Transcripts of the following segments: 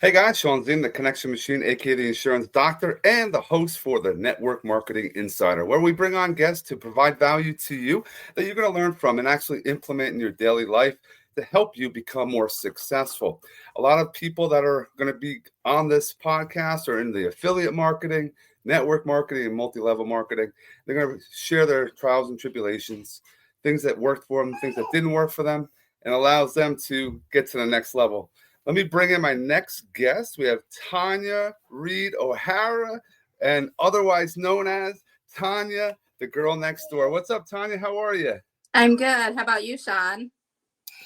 Hey guys, Shawn Ziem, the Connection Machine, aka the Insurance Doctor, and the host for the Network Marketing Insider, where we bring on guests to provide value to you that you're going to learn from and actually implement in your daily life to help you become more successful. A lot of people that are going to be on this podcast are in the affiliate marketing, network marketing, and multi-level marketing. They're going to share their trials and tribulations, things that worked for them, things that didn't work for them, and allows them to get to the next level. Let me bring in my next guest. We have Tonya Reid O'Hara, and otherwise known as Tonya, the girl next door. What's up, Tonya? How are you? I'm good. How about you, Shawn?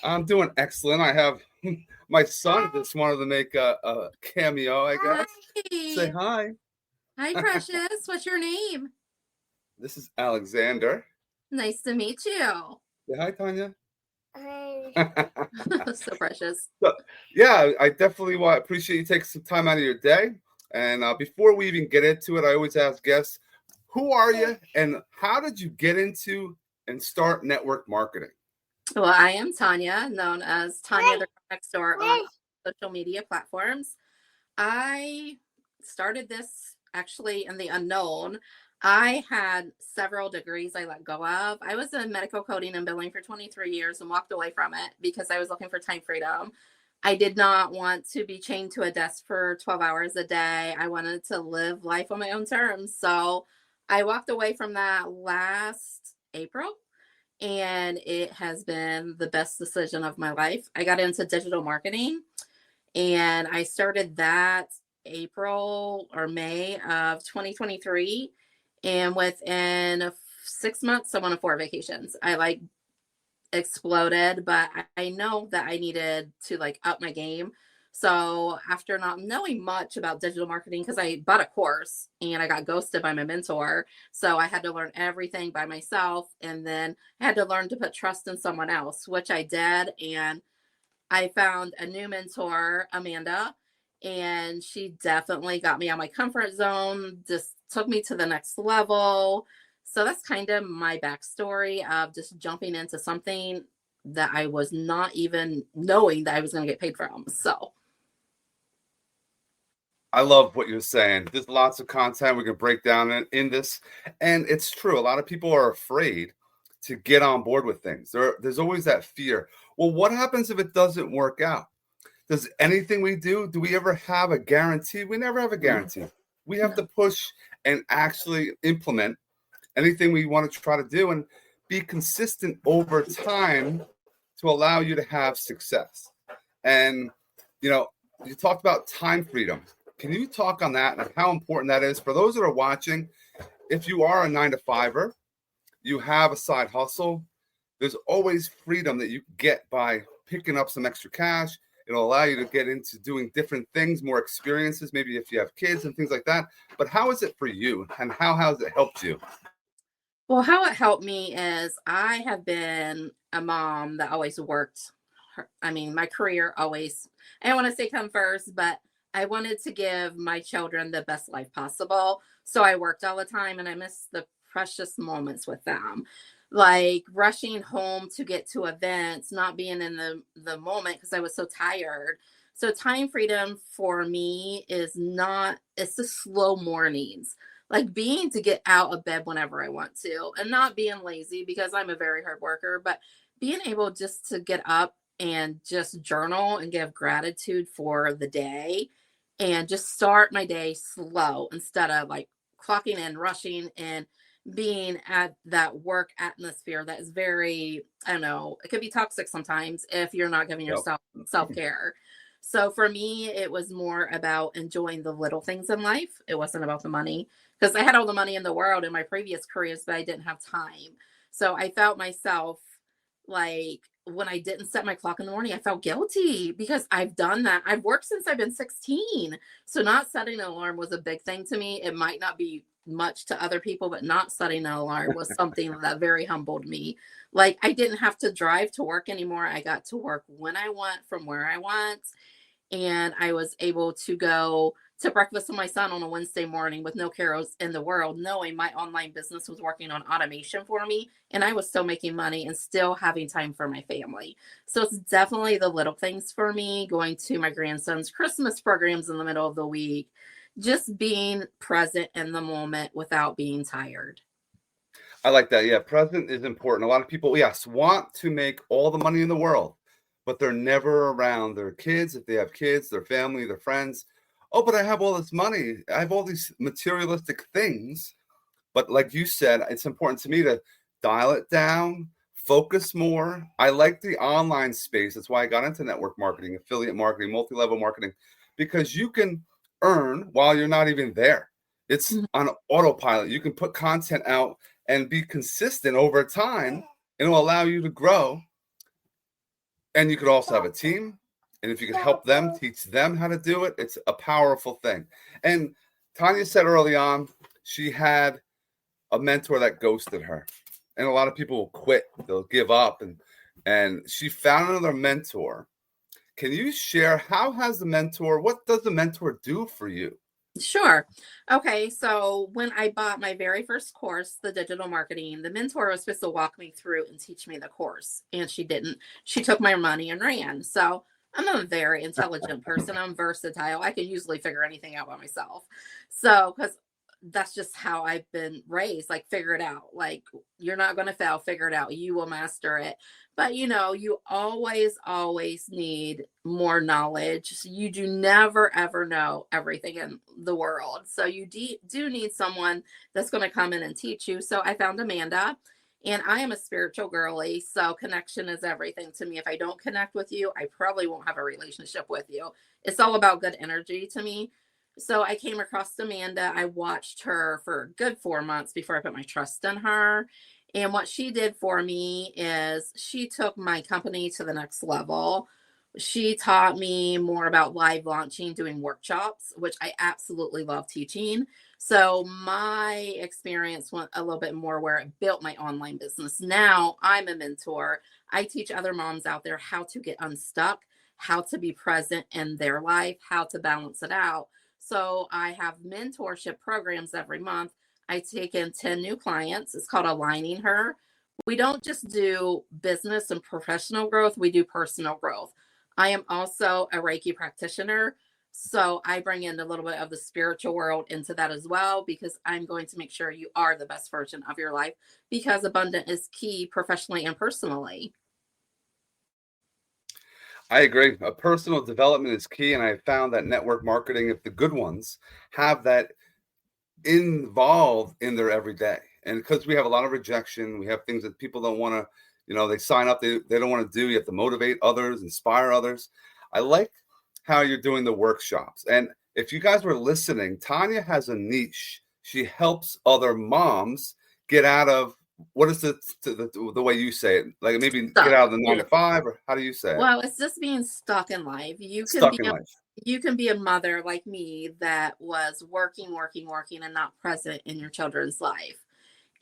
I'm doing excellent. I have my son just wanted to make a cameo, I guess. Hi. Say hi. Hi, Precious. What's your name? This is Alexander. Nice to meet you. Say hi, Tonya. So precious. So, yeah, I definitely appreciate you taking some time out of your day. And before we even get into it, I always ask guests, who are you and how did you get into and start network marketing? Well, I am Tonya, known as Tonya the Girl Next Door on social media platforms. I started this actually in the unknown. I had several degrees I let go of. I was in medical coding and billing for 23 years and walked away from it because I was looking for time freedom. I did not want to be chained to a desk for 12 hours a day. I wanted to live life on my own terms. So I walked away from that last April, and it has been the best decision of my life. I got into digital marketing, and I started that April or May of 2023. And within 6 months, I went on 4 vacations. I exploded, but I know that I needed to up my game. So after not knowing much about digital marketing, because I bought a course and I got ghosted by my mentor. So I had to learn everything by myself. And then I had to learn to put trust in someone else, which I did. And I found a new mentor, Amanda, and she definitely got me out of my comfort zone, just took me to the next level. So that's kind of my backstory of just jumping into something that I was not even knowing that I was going to get paid from. So I love what you're saying. There's lots of content we can break down in this. And it's true. A lot of people are afraid to get on board with things. There's always that fear. Well, what happens if it doesn't work out? Does anything we do we ever have a guarantee? We never have a guarantee. We have to push and actually implement anything we want to try to do and be consistent over time to allow you to have success. And, you talked about time freedom. Can you talk on that and how important that is for those that are watching? If you are a 9-to-5er, you have a side hustle, there's always freedom that you get by picking up some extra cash. It'll allow you to get into doing different things, more experiences, maybe if you have kids and things like that. But how is it for you and how has it helped you? well, how it helped me is I have been a mom that always worked. My career always, I don't want to say come first, but I wanted to give my children the best life possible. So I worked all the time and I missed the precious moments with them. Like rushing home to get to events, not being in the moment because I was so tired. So time freedom for me is not, it's the slow mornings, like being to get out of bed whenever I want to and not being lazy because I'm a very hard worker, but being able just to get up and just journal and give gratitude for the day and just start my day slow instead of like clocking in, rushing, and being at that work atmosphere that is very, I don't know, it could be toxic sometimes if you're not giving Yep. yourself self-care. So for me, it was more about enjoying the little things in life. It wasn't about the money because I had all the money in the world in my previous careers, but I didn't have time. So I felt myself like when I didn't set my clock in the morning, I felt guilty because I've done that. I've worked since I've been 16. So not setting an alarm was a big thing to me. It might not be much to other people, but not setting an alarm was something that very humbled me. Like I didn't have to drive to work anymore. I got to work when I want from where I want. And I was able to go to breakfast with my son on a Wednesday morning with no cares in the world, knowing my online business was working on automation for me and I was still making money and still having time for my family. So it's definitely the little things for me, going to my grandson's Christmas programs in the middle of the week, just being present in the moment without being tired. I like that. Yeah, present is important. A lot of people, yes, want to make all the money in the world, but they're never around their kids. If they have kids, their family, their friends. Oh, but I have all this money. I have all these materialistic things. But like you said, it's important to me to dial it down, focus more. I like the online space. That's why I got into network marketing, affiliate marketing, multi-level marketing, because you can earn while you're not even there. It's Mhm. on autopilot. You can put content out and be consistent over time, and it'll allow you to grow. And you could also have a team. And if you could help them, teach them how to do it, it's a powerful thing. And Tonya said early on, she had a mentor that ghosted her. And a lot of people will quit, they'll give up. And she found another mentor. Can you share what does the mentor do for you? Sure. Okay. So when I bought my very first course, the digital marketing, the mentor was supposed to walk me through and teach me the course. And she didn't. She took my money and ran. So I'm a very intelligent person. I'm versatile. I can usually figure anything out by myself. So, because that's just how I've been raised, like, figure it out. Like, you're not going to fail, figure it out. You will master it. But you always need more knowledge. So you do never ever know everything in the world. So you do need someone that's going to come in and teach you. So I found Amanda, and I am a spiritual girly. So connection is everything to me. If I don't connect with you, I probably won't have a relationship with you. It's all about good energy to me. So I came across Amanda. I watched her for a good 4 months before I put my trust in her. And what she did for me is she took my company to the next level. She taught me more about live launching, doing workshops, which I absolutely love teaching. So my experience went a little bit more where it built my online business. Now I'm a mentor. I teach other moms out there how to get unstuck, how to be present in their life, how to balance it out. So I have mentorship programs every month. I take in 10 new clients. It's called Aligning Her. We don't just do business and professional growth, we do personal growth. I am also a Reiki practitioner. So I bring in a little bit of the spiritual world into that as well, because I'm going to make sure you are the best version of your life, because abundant is key professionally and personally. I agree. Personal development is key. And I found that network marketing, if the good ones have that involved in their everyday. And because we have a lot of rejection, we have things that people don't want to, they sign up, they don't want to do. You have to motivate others, inspire others. I like how you're doing the workshops. And if you guys were listening, Tonya has a niche. She helps other moms get out of, what is the way you say it? Like, maybe get Stuck. out of the 9 to 5, or how do you say it? Well, it's just being stuck in life. Stuck in life. You can be a mother like me that was working and not present in your children's life.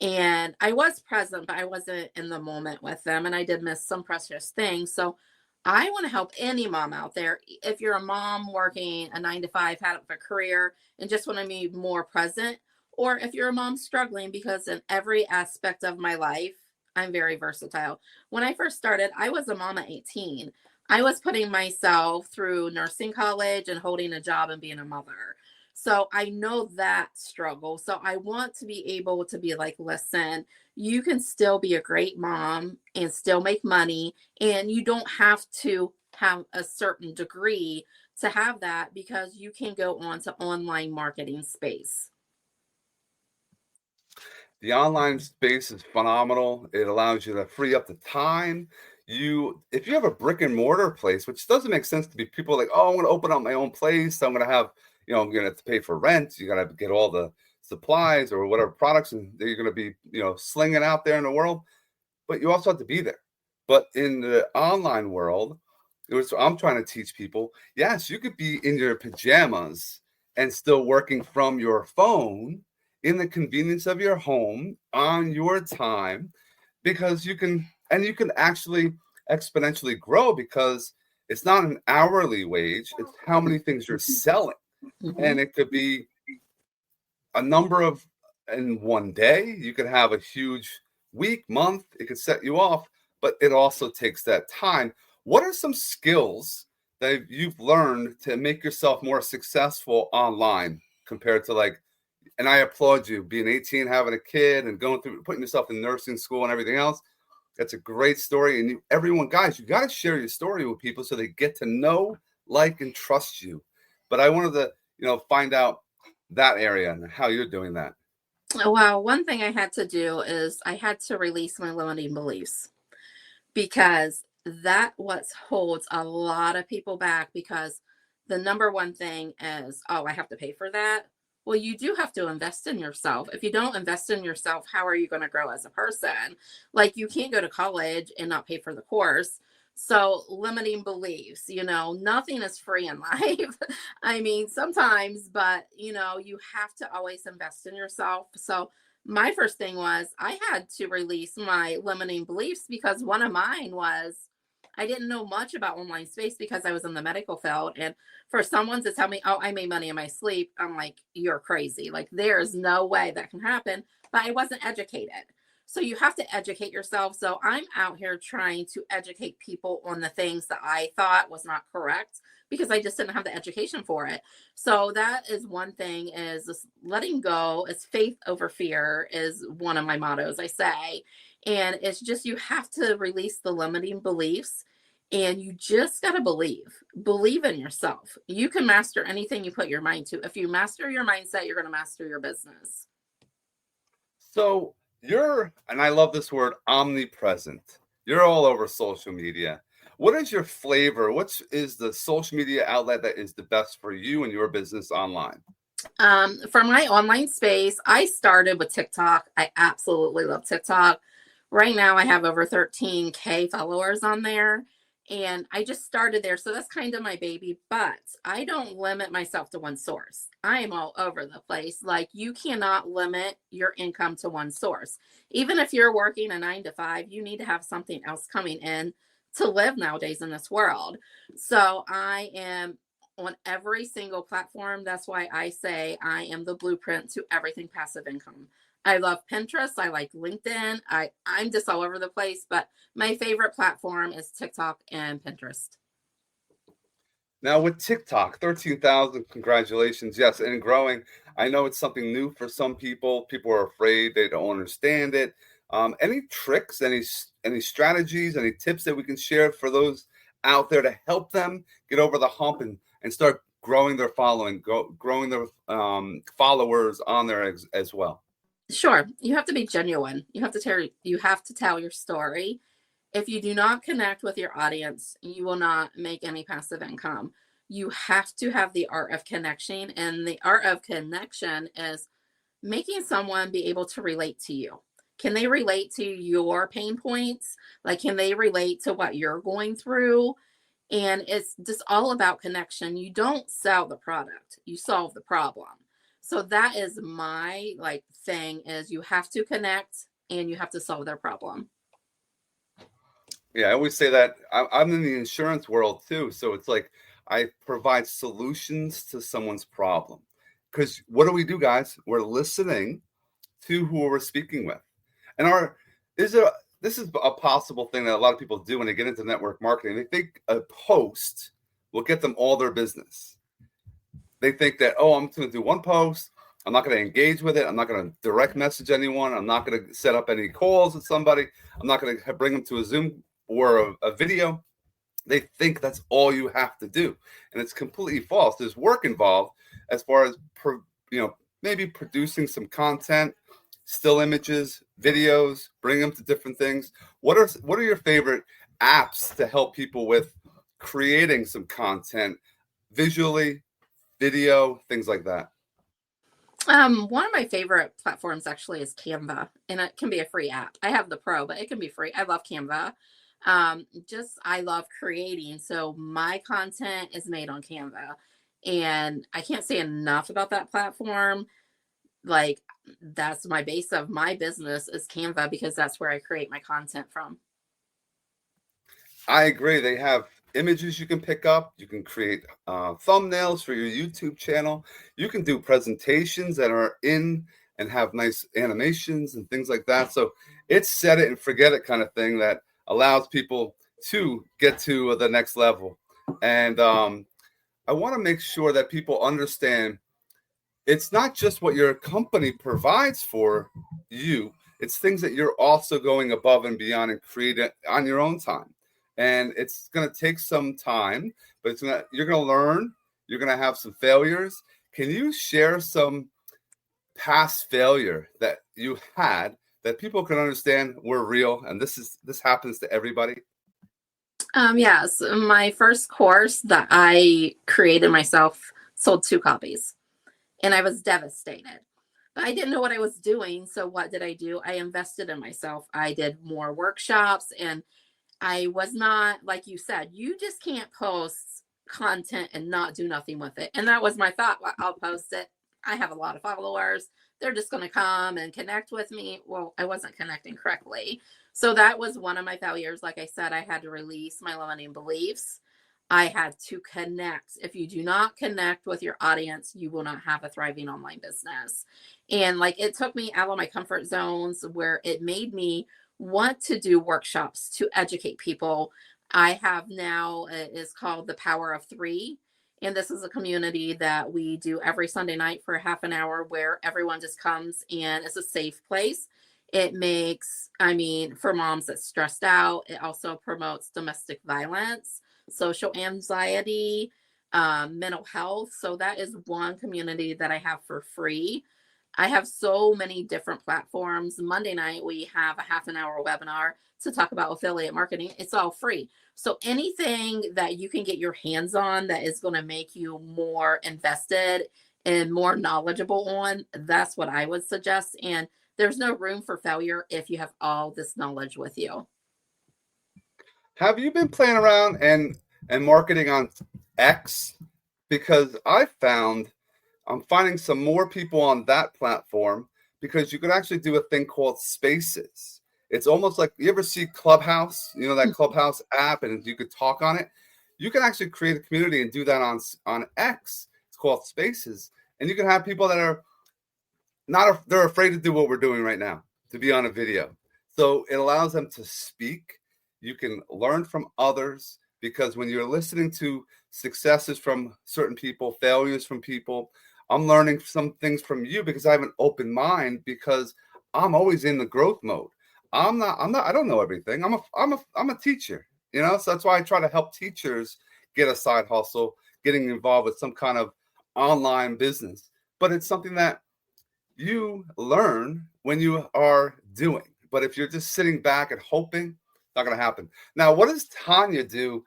And I was present, but I wasn't in the moment with them. And I did miss some precious things. So I want to help any mom out there. If you're a mom working a 9 to 5, had a career, and just want to be more present, or if you're a mom struggling, because in every aspect of my life, I'm very versatile. When I first started, I was a mom at 18. I was putting myself through nursing college and holding a job and being a mother. So I know that struggle. So I want to be able to be like, listen, you can still be a great mom and still make money. And you don't have to have a certain degree to have that, because you can go on to online marketing space. The online space is phenomenal. It allows you to free up the time. If you have a brick and mortar place, which doesn't make sense to be people like, oh, I'm going to open up my own place. I'm going to have, I'm going to have to pay for rent. You got to get all the supplies or whatever products, and you're going to be, slinging out there in the world. But you also have to be there. But in the online world, I'm trying to teach people, yes, you could be in your pajamas and still working from your phone in the convenience of your home on your time, because you can actually exponentially grow, because it's not an hourly wage, it's how many things you're selling. And it could be a number of, in one day, you could have a huge week, month, it could set you off, but it also takes that time. What are some skills that you've learned to make yourself more successful online compared to like, and I applaud you being 18, having a kid and going through putting yourself in nursing school and everything else. That's a great story. And everyone, guys, you got to share your story with people so they get to know, like, and trust you. But I wanted to, find out that area and how you're doing that. Well, one thing I had to do is I had to release my limiting beliefs, because that what holds a lot of people back, because the number one thing is, oh, I have to pay for that. Well, you do have to invest in yourself. If you don't invest in yourself, how are you going to grow as a person? Like, you can't go to college and not pay for the course. So limiting beliefs, nothing is free in life. I mean, sometimes, but you have to always invest in yourself. So my first thing was I had to release my limiting beliefs, because one of mine was I didn't know much about online space because I was in the medical field. And for someone to tell me, oh, I made money in my sleep, I'm like, you're crazy. Like, there's no way that can happen. But I wasn't educated. So you have to educate yourself. So I'm out here trying to educate people on the things that I thought was not correct, because I just didn't have the education for it. So that is one thing, is this letting go, is faith over fear, is one of my mottos, I say. And it's just, you have to release the limiting beliefs, and you just got to believe in yourself. You can master anything you put your mind to. If you master your mindset, you're going to master your business. So and I love this word, omnipresent. You're all over social media. What is your flavor? What is the social media outlet that is the best for you and your business online? For my online space, I started with TikTok. I absolutely love TikTok. Right now, I have over 13K followers on there, and I just started there. So that's kind of my baby, but I don't limit myself to one source. I am all over the place. Like, you cannot limit your income to one source. Even if you're working a 9 to 5, you need to have something else coming in to live nowadays in this world. So I am on every single platform. That's why I say I am the blueprint to everything passive income. I love Pinterest. I like LinkedIn. I'm just all over the place, but my favorite platform is TikTok and Pinterest. Now with TikTok, 13,000, congratulations. Yes, and growing. I know it's something new for some people. People are afraid, they don't understand it. Any tricks, any strategies, any tips that we can share for those out there to help them get over the hump and start growing their following, growing their followers on there as well? Sure. You have to be genuine. You have to tell your story. If you do not connect with your audience, you will not make any passive income. You have to have the art of connection, and the art of connection is making someone be able to relate to you. Can they relate to your pain points? Like, can they relate to what you're going through? And it's just all about connection. You don't sell the product, you solve the problem. So that is my thing, is you have to connect and you have to solve their problem. Yeah, I always say that I'm in the insurance world too. So it's like I provide solutions to someone's problem. Because what do, guys? We're listening to who we're speaking with. And this is a possible thing that a lot of people do when they get into network marketing. They think a post will get them all their business. They think that, oh, I'm going to do one post. I'm not going to engage with it. I'm not going to direct message anyone. I'm not going to set up any calls with somebody. I'm not going to bring them to a Zoom or a video. They think that's all you have to do. And it's completely false. There's work involved as far as, maybe producing some content, still images, videos, bring them to different things. What are your favorite apps to help people with creating some content visually, video, things like that? One of my favorite platforms actually is Canva, and it can be a free app. I have the pro, but it can be free. I love Canva. I love creating. So my content is made on Canva, and I can't say enough about that platform. Like, that's my base of my business is Canva, because that's where I create my content from. I agree. They have images you can pick up. You can create thumbnails for your YouTube channel. You can do presentations that are in and have nice animations and things like that. So it's set it and forget it kind of thing that allows people to get to the next level. And I want to make sure that people understand it's not just what your company provides for you, it's things that you're also going above and beyond and create it on your own time. And it's going to take some time, but you're going to learn. You're going to have some failures. Can you share some past failure that you had that people can understand were real and this happens to everybody? Yes, my first course that I created myself sold 2 copies, and I was devastated. But I didn't know what I was doing, so what did I do? I invested in myself. I did more workshops, and I was not, like you said, you just can't post content and not do nothing with it. And that was my thought. Well, I'll post it. I have a lot of followers. They're just going to come and connect with me. Well, I wasn't connecting correctly. So that was one of my failures. Like I said, I had to release my limiting beliefs. I had to connect. If you do not connect with your audience, you will not have a thriving online business. And like it took me out of my comfort zones where it made me want to do workshops to educate people. I have now, it is called the Power of Three. And this is a community that we do every Sunday night for half an hour where everyone just comes and it's a safe place. It makes, for moms that's stressed out, it also promotes domestic violence, social anxiety, mental health. So that is one community that I have for free. I have so many different platforms. Monday night, we have a half an hour webinar to talk about affiliate marketing. It's all free. So anything that you can get your hands on that is going to make you more invested and more knowledgeable on, that's what I would suggest. And there's no room for failure if you have all this knowledge with you. Have you been playing around and marketing on X? Because I'm finding some more people on that platform because you can actually do a thing called Spaces. It's almost like, you ever see Clubhouse, that Clubhouse app, and you could talk on it. You can actually create a community and do that on X. It's called Spaces. And you can have people that are they're afraid to do what we're doing right now, to be on a video. So it allows them to speak. You can learn from others, because when you're listening to successes from certain people, failures from people, I'm learning some things from you because I have an open mind, because I'm always in the growth mode. I don't know everything. I'm a teacher, so that's why I try to help teachers get a side hustle, getting involved with some kind of online business. But it's something that you learn when you are doing. But if you're just sitting back and hoping, not going to happen. Now, what does Tonya do?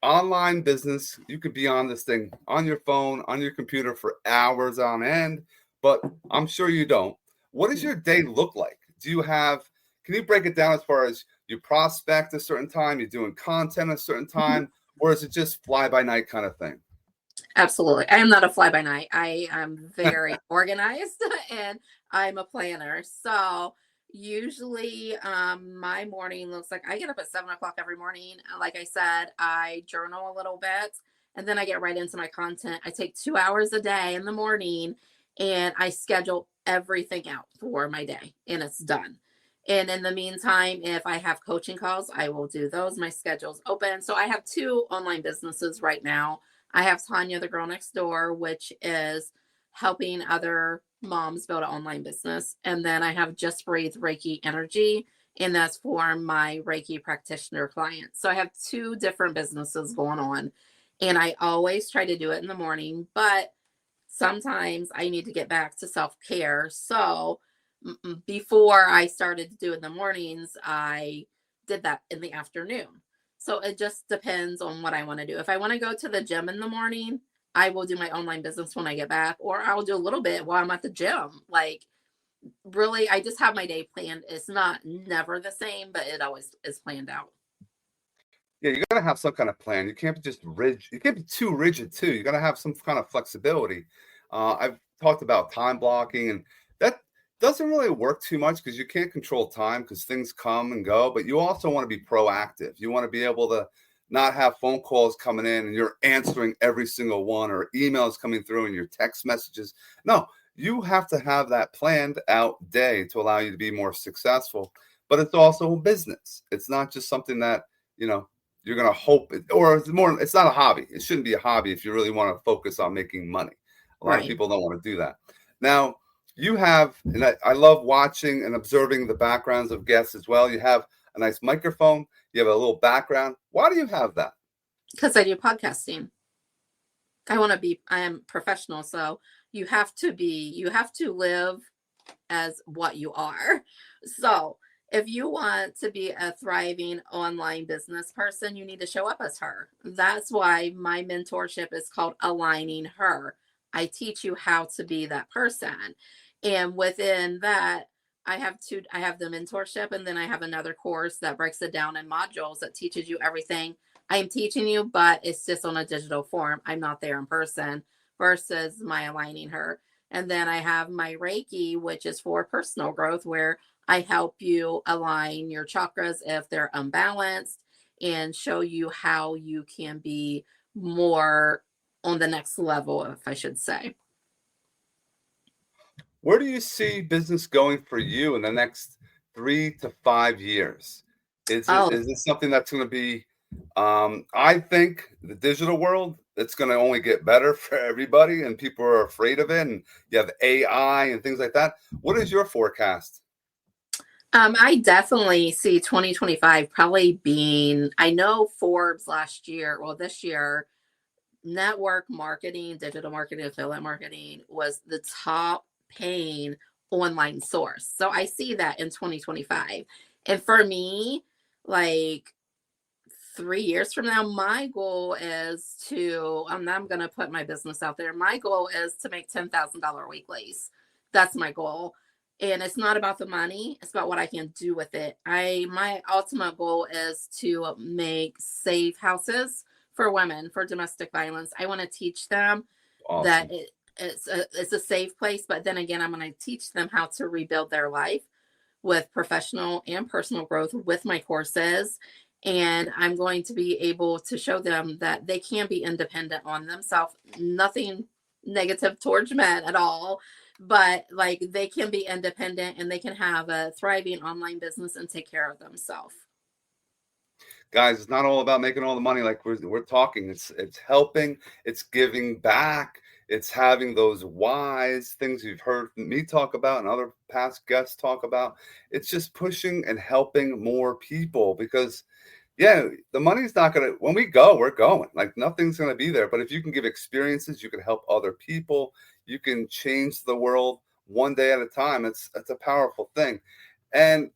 Online business, you could be on this thing on your phone, on your computer for hours on end, but I'm sure you don't. What does your day look like? Can you break it down as far as you prospect a certain time, you're doing content a certain time, or is it just fly by night kind of thing? Absolutely. I am not a fly by night. I am very organized and I'm a planner. So usually my morning looks like I get up at 7 o'clock every morning. Like I said, I journal a little bit and then I get right into my content. I take 2 hours a day in the morning and I schedule everything out for my day and it's done. And in the meantime, if I have coaching calls, I will do those. My schedule's open. So I have 2 online businesses right now. I have Tonya, the girl next door, which is helping other moms build an online business. And then I have Just Breathe Reiki Energy, and that's for my Reiki practitioner clients. So I have 2 different businesses going on, and I always try to do it in the morning, but sometimes I need to get back to self-care. So before I started to do it in the mornings, I did that in the afternoon. So it just depends on what I want to do. If I want to go to the gym in the morning, I will do my online business when I get back, or I'll do a little bit while I'm at the gym. Like, really, I just have my day planned. It's not never the same, but it always is planned out. Yeah, you got to have some kind of plan. You can't be just rigid. You can't be too rigid too. You got to have some kind of flexibility. I've talked about time blocking, and that doesn't really work too much because you can't control time because things come and go. But you also want to be proactive. You want to be able to not have phone calls coming in and you're answering every single one, or emails coming through and your text messages. No, you have to have that planned out day to allow you to be more successful. But it's also a business. It's not just something that, you're going to hope it, or it's not a hobby. It shouldn't be a hobby if you really want to focus on making money. A lot of people don't want to do that. Now, you have, and I love watching and observing the backgrounds of guests as well. You have a nice microphone. You have a little background. Why do you have that? Because I do podcasting. I am professional. So you have to live as what you are. So if you want to be a thriving online business person, you need to show up as her. That's why my mentorship is called Aligning Her. I teach you how to be that person. And within that, I have the mentorship, and then I have another course that breaks it down in modules that teaches you everything I'm teaching you, but it's just on a digital form. I'm not there in person, versus my Aligning Her. And then I have my Reiki, which is for personal growth, where I help you align your chakras if they're unbalanced and show you how you can be more on the next level, if I should say. Where do you see business going for you in the next 3 to 5 years? Is this something that's going to be, I think the digital world, it's going to only get better for everybody, and people are afraid of it, and you have AI and things like that. What is your forecast? I definitely see 2025 probably being, I know Forbes this year, network marketing, digital marketing, affiliate marketing was the top paying online source. So I see that in 2025. And for me, like 3 years from now, my goal is I'm going to put my business out there. My goal is to make $10,000 weeklies. That's my goal. And it's not about the money. It's about what I can do with it. My ultimate goal is to make safe houses for women for domestic violence. I want to teach them that it's a safe place. But then again, I'm going to teach them how to rebuild their life with professional and personal growth with my courses. And I'm going to be able to show them that they can be independent on themselves. Nothing negative towards men at all, but like they can be independent and they can have a thriving online business and take care of themselves. Guys, it's not all about making all the money like we're talking. It's helping, it's giving back, it's having those wise things you've heard me talk about and other past guests talk about. It's just pushing and helping more people, because the money's not going to, when we go, we're going. Like nothing's going to be there. But if you can give experiences, you can help other people, you can change the world one day at a time. It's a powerful thing. And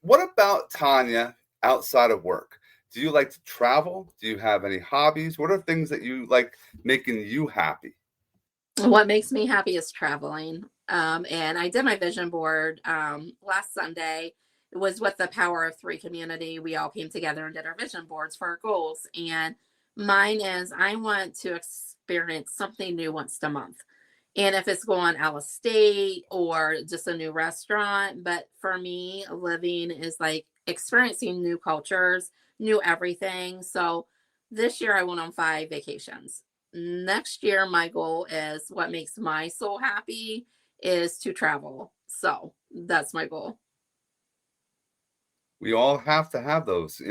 what about Tonya outside of work? Do you like to travel? Do you have any hobbies? What are things that you like making you happy? What makes me happy is traveling. And I did my vision board last Sunday. It was with the Power of Three community. We all came together and did our vision boards for our goals. And mine is I want to experience something new once a month. And if it's going out of state or just a new restaurant, but for me, living is like experiencing new cultures, new everything. So this year I went on 5 vacations. Next year, my goal is what makes my soul happy is to travel. So that's my goal. We all have to have those.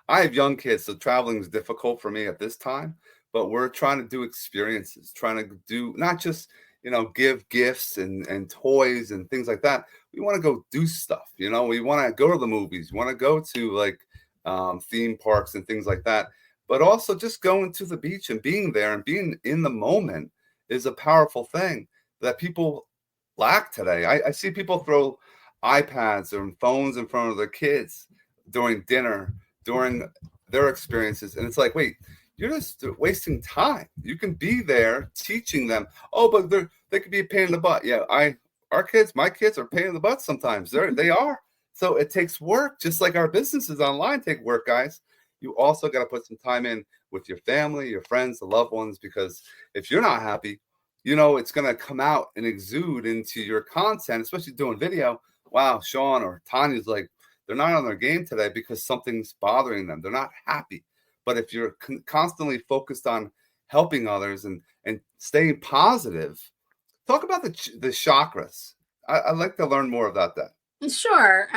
I have young kids, so traveling is difficult for me at this time, but we're trying to do experiences, trying to do not just, give gifts and toys and things like that. We want to go do stuff. We want to go to the movies. We want to go to like theme parks and things like that. But also just going to the beach and being there and being in the moment is a powerful thing that people lack today. I see people throw iPads or phones in front of their kids during dinner, during their experiences. And it's like, wait, you're just wasting time. You can be there teaching them. Oh, but they could be a pain in the butt. Yeah, my kids are a pain in the butt sometimes. They are. So it takes work, just like our businesses online take work, guys. You also got to put some time in with your family, your friends, the loved ones, because if you're not happy, it's going to come out and exude into your content, especially doing video. Wow, Shawn or Tonya's like, they're not on their game today because something's bothering them. They're not happy. But if you're constantly focused on helping others and staying positive, talk about the chakras. I'd like to learn more about that. Sure.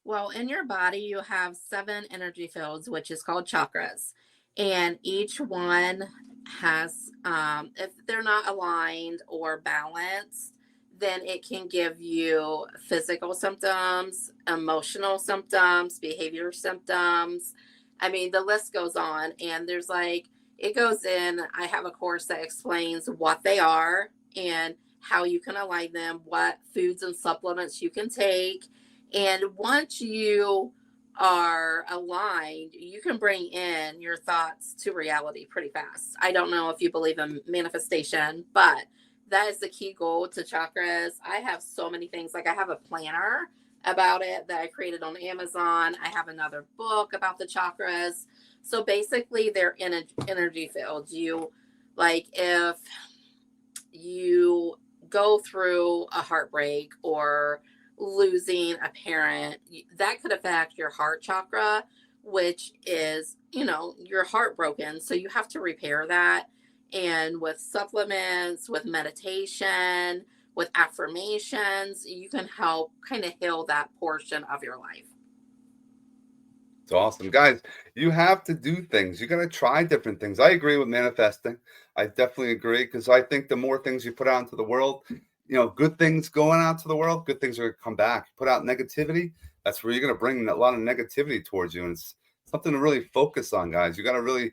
Well, in your body, you have 7 energy fields, which is called chakras. And each one has, if they're not aligned or balanced, then it can give you physical symptoms, emotional symptoms, behavior symptoms. I mean, the list goes on. And there's like, it goes in. I have a course that explains what they are and how you can align them, what foods and supplements you can take. And once you are aligned, you can bring in your thoughts to reality pretty fast. I don't know if you believe in manifestation, but that is the key goal to chakras. I have so many things. Like I have a planner about it that I created on Amazon. I have another book about the chakras. So basically they're energy fields. You like if you go through a heartbreak or losing a parent, that could affect your heart chakra, which is, you're heartbroken. So you have to repair that. And with supplements, with meditation, with affirmations, you can help kind of heal that portion of your life. It's awesome. Guys, you have to do things. You got to try different things. I agree with manifesting. I definitely agree because I think the more things you put out into the world, good things going out to the world, good things are going to come back. Put out negativity, that's where you're going to bring a lot of negativity towards you. And it's something to really focus on, guys. You got to really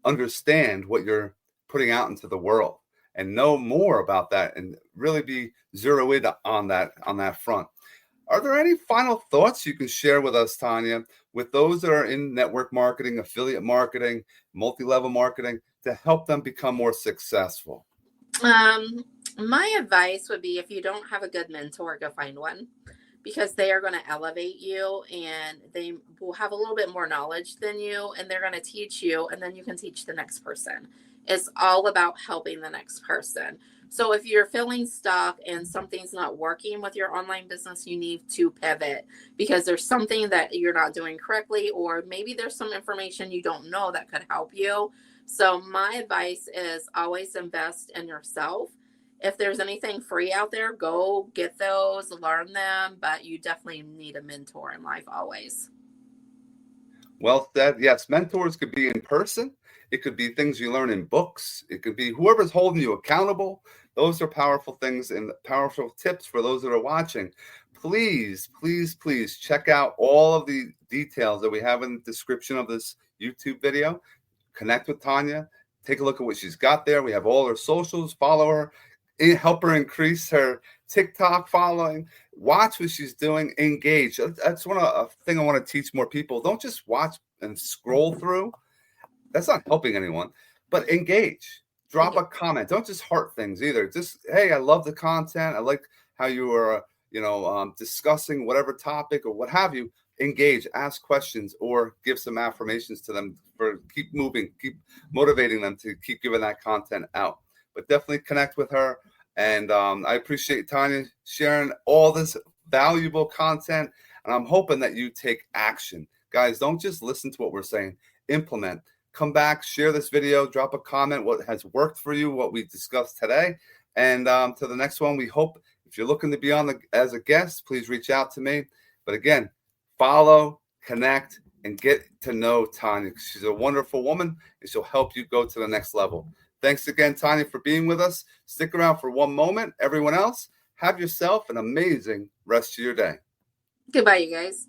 understand what you're putting out into the world and know more about that and really be zero in on that front. Are there any final thoughts you can share with us, Tonya, with those that are in network marketing, affiliate marketing, multi-level marketing to help them become more successful? My advice would be if you don't have a good mentor, go find one because they are going to elevate you and they will have a little bit more knowledge than you and they're going to teach you and then you can teach the next person. It's all about helping the next person. So if you're feeling stuck and something's not working with your online business, you need to pivot because there's something that you're not doing correctly, or maybe there's some information you don't know that could help you. So my advice is always invest in yourself. If there's anything free out there, go get those, learn them, but you definitely need a mentor in life always. Well said. Yes, mentors could be in person. It could be things you learn in books. It could be whoever's holding you accountable. Those are powerful things and powerful tips for those that are watching. Please, please, please check out all of the details that we have in the description of this YouTube video. Connect with Tonya. Take a look at what she's got there. We have all her socials. Follow her. Help her increase her TikTok following. Watch what she's doing. Engage. That's a thing I want to teach more people. Don't just watch and scroll through. That's not helping anyone. But engage. Drop a comment. Don't just heart things either. Just, hey, I love the content. I like how you are, discussing whatever topic or what have you. Engage, ask questions, or give some affirmations to them for keep moving, keep motivating them to keep giving that content out. But definitely connect with her. And I appreciate Tonya sharing all this valuable content. And I'm hoping that you take action. Guys, don't just listen to what we're saying. Implement. Come back, share this video, drop a comment, what has worked for you, what we discussed today. And to the next one, we hope if you're looking to be on as a guest, please reach out to me. But again, follow, connect, and get to know Tonya. She's a wonderful woman, and she'll help you go to the next level. Thanks again, Tonya, for being with us. Stick around for one moment. Everyone else, have yourself an amazing rest of your day. Goodbye, you guys.